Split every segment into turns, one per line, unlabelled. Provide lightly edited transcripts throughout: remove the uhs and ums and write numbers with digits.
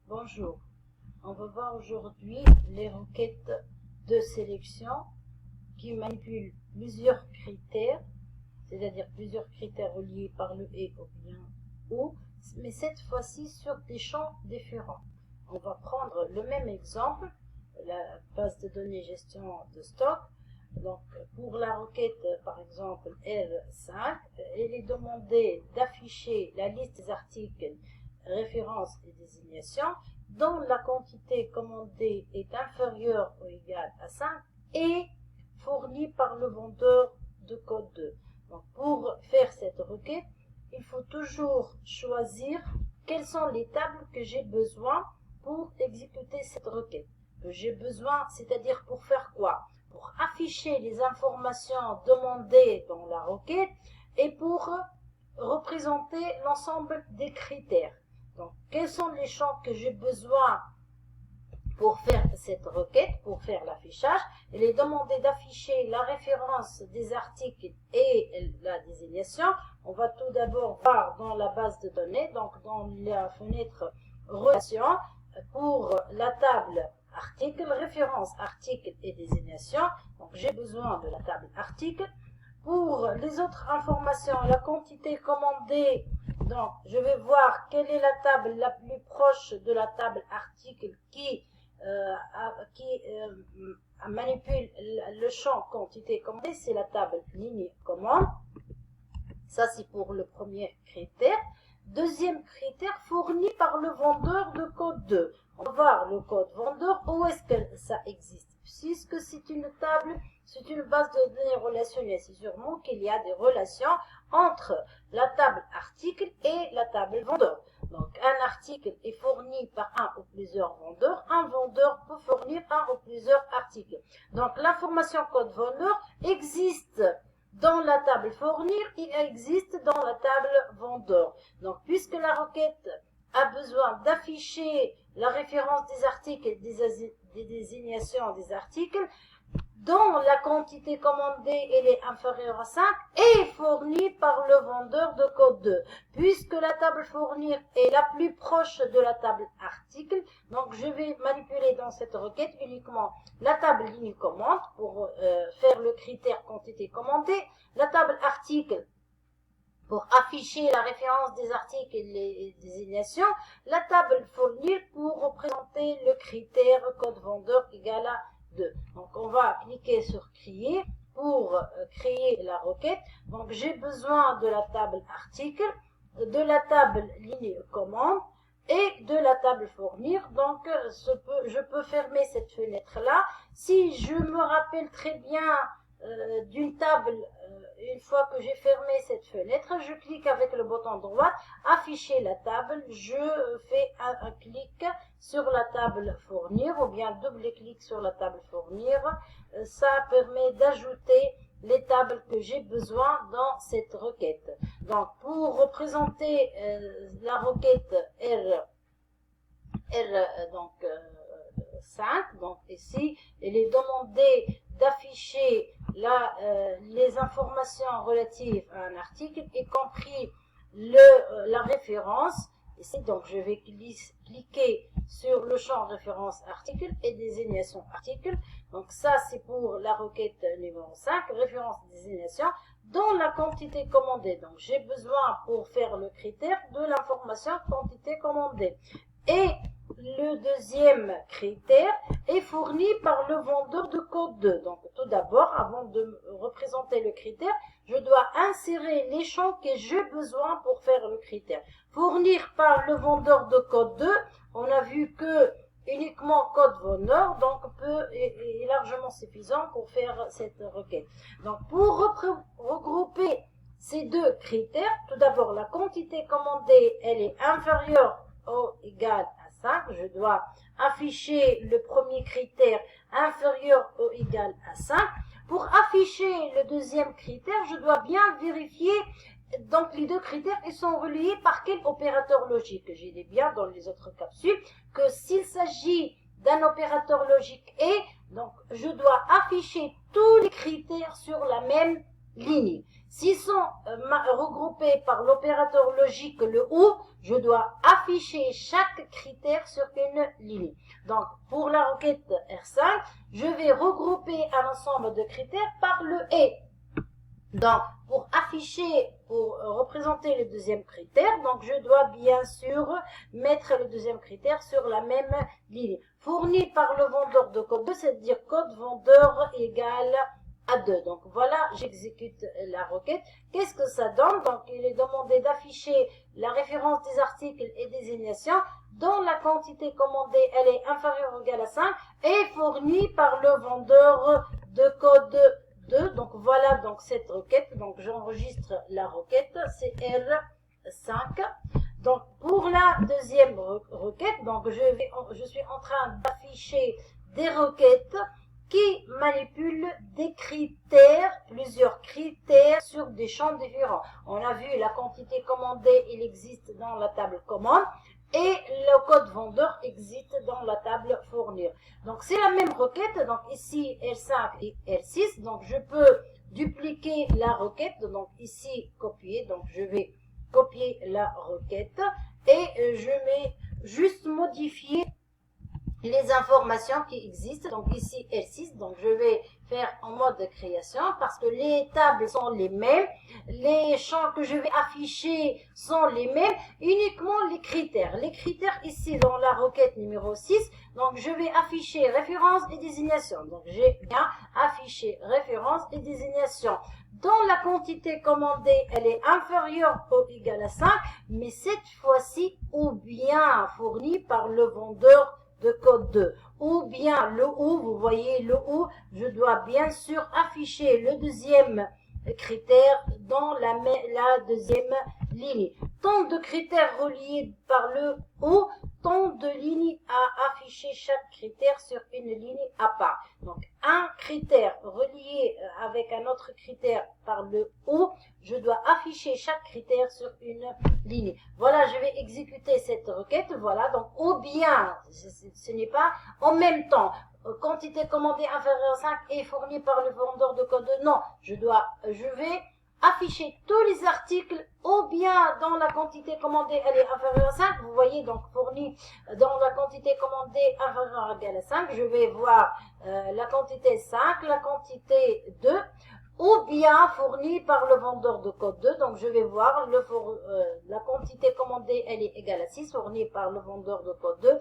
Bonjour, on va voir aujourd'hui les requêtes de sélection qui manipulent plusieurs critères, c'est-à-dire plusieurs critères reliés par le et ou bien ou, mais cette fois-ci sur des champs différents. On va prendre le même exemple, la base de données gestion de stock. Donc pour la requête par exemple R5, il est demandé d'afficher la liste des articles, références et désignations dont la quantité commandée est inférieure ou égale à 5 et fournie par le vendeur de code 2. Donc pour faire cette requête, il faut toujours choisir quelles sont les tables que j'ai besoin pour exécuter cette requête. Que j'ai besoin, c'est-à-dire pour faire quoi? Pour afficher les informations demandées dans la requête et pour représenter l'ensemble des critères. Donc, quels sont les champs que j'ai besoin pour faire cette requête, pour faire l'affichage? Il est demandé d'afficher la référence des articles et la désignation. On va tout d'abord voir dans la base de données, donc dans la fenêtre relation, pour la table article, référence, article et désignation. Donc, j'ai besoin de la table article. Pour les autres informations, la quantité commandée, donc je vais voir quelle est la table la plus proche de la table article qui manipule le champ quantité commandée, c'est la table ligne commande. Ça, c'est pour le premier critère. Deuxième critère, fourni par le vendeur de code 2. On va voir le code vendeur, où est-ce que ça existe? Puisque c'est une table, c'est une base de données relationnelle. C'est sûrement qu'il y a des relations entre la table article et la table vendeur. Donc, un article est fourni par un ou plusieurs vendeurs. Un vendeur peut fournir un ou plusieurs articles. Donc, l'information code vendeur existe dans la table fournir, il existe dans la table vendeur. Donc, puisque la requête a besoin d'afficher la référence des articles et des désignations des articles, dont la quantité commandée elle est inférieure à 5 et fournie par le vendeur de code 2. Puisque la table fournir est la plus proche de la table article, donc je vais manipuler dans cette requête uniquement la table ligne commande pour faire le critère quantité commandée, la table article pour afficher la référence des articles et les désignations, la table fournir pour représenter le critère code vendeur égal à 2. Donc on va cliquer sur créer pour créer la requête. Donc j'ai besoin de la table article, de la table ligne commande et de la table fournir. Donc je peux fermer cette fenêtre là. Si je me rappelle très bien d'une table, une fois que j'ai fermé cette fenêtre, je clique avec le bouton droit, afficher la table, je fais un clic sur la table fournir ou bien double-clic sur la table fournir. Ça permet d'ajouter les tables que j'ai besoin dans cette requête. Donc pour représenter la requête R5, donc ici il est demandé d'afficher les informations relatives à un article, y compris la référence. Ici, donc, je vais cliquer sur le champ référence article et désignation article. Donc, ça, c'est pour la requête numéro 5, référence désignation, dont la quantité commandée. Donc, j'ai besoin pour faire le critère de l'information quantité commandée. Et le deuxième critère est fourni par le vendeur de code 2. Donc, tout d'abord, avant de représenter le critère, je dois insérer les champs que j'ai besoin pour faire le critère. Fournir par le vendeur de code 2, on a vu que uniquement code vendeur, donc est largement suffisant pour faire cette requête. Donc, pour regrouper ces deux critères, tout d'abord, la quantité commandée, elle est inférieure ou égale à 5, je dois afficher le premier critère inférieur ou égal à 5. Pour afficher le deuxième critère, je dois bien vérifier, donc les deux critères, ils sont reliés par quel opérateur logique. J'ai dit bien dans les autres capsules que s'il s'agit d'un opérateur logique et, donc je dois afficher tous les critères sur la même ligne. S'ils sont regroupés par l'opérateur logique le OU, je dois afficher chaque critère sur une ligne. Donc, pour la requête R5, je vais regrouper un ensemble de critères par le et. Donc, pour afficher, pour représenter le deuxième critère, donc je dois bien sûr mettre le deuxième critère sur la même ligne. Fourni par le vendeur de code 2, c'est-à-dire code vendeur égale à 2. Donc voilà, j'exécute la requête. Qu'est-ce que ça donne? Donc il est demandé d'afficher la référence des articles et désignations dont la quantité commandée elle est inférieure ou égale à 5 et fournie par le vendeur de code 2. Donc voilà donc cette requête. Donc j'enregistre la requête, c'est R5. Donc pour la deuxième requête, donc je suis en train d'afficher des requêtes qui manipulent des critères, plusieurs critères sur des champs différents. On a vu la quantité commandée, il existe dans la table commande. Et le code vendeur existe dans la table fournir. Donc c'est la même requête, donc ici R5 et R6, donc je peux dupliquer la requête, donc ici copier, donc je vais copier la requête et je vais juste modifier les informations qui existent, donc ici L6, donc je vais faire en mode de création parce que les tables sont les mêmes, les champs que je vais afficher sont les mêmes, uniquement les critères. Les critères ici dans la requête numéro 6, donc je vais afficher référence et désignation. Donc j'ai bien affiché référence et désignation. Dans la quantité commandée, elle est inférieure ou égale à 5, mais cette fois-ci ou bien fournie par le vendeur de code 2, ou bien le OU, vous voyez le OU, je dois bien sûr afficher le deuxième critère dans la deuxième ligne. Tant de critères reliés par le OU, tant de lignes à afficher chaque critère sur une ligne à part. Donc un critère relié avec un autre critère par le OU, je dois afficher chaque critère sur une ligne. Voilà, je vais exécuter cette requête. Voilà, donc ou bien, ce n'est pas en même temps. Quantité commandée inférieure à 5 et fournie par le vendeur de code 2. Non, je vais afficher tous les articles ou bien dans la quantité commandée elle est inférieure à 5. Vous voyez donc fourni dans la quantité commandée inférieure ou égale à 5. Je vais voir la quantité 5, la quantité 2. Ou bien fourni par le vendeur de code 2, donc je vais voir la quantité commandée, elle est égale à 6, fournie par le vendeur de code 2,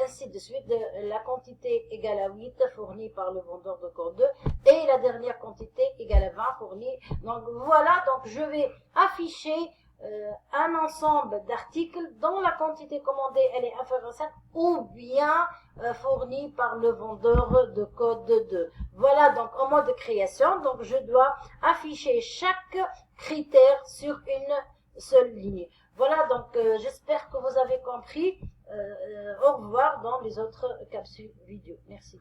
ainsi de suite, la quantité égale à 8, fournie par le vendeur de code 2, et la dernière quantité égale à 20, fournie. Donc voilà, donc je vais afficher un ensemble d'articles dont la quantité commandée elle est inférieure à 5 ou bien fournie par le vendeur de code 2. Voilà donc en mode création, donc je dois afficher chaque critère sur une seule ligne. Voilà donc j'espère que vous avez compris. Au revoir dans les autres capsules vidéo. Merci.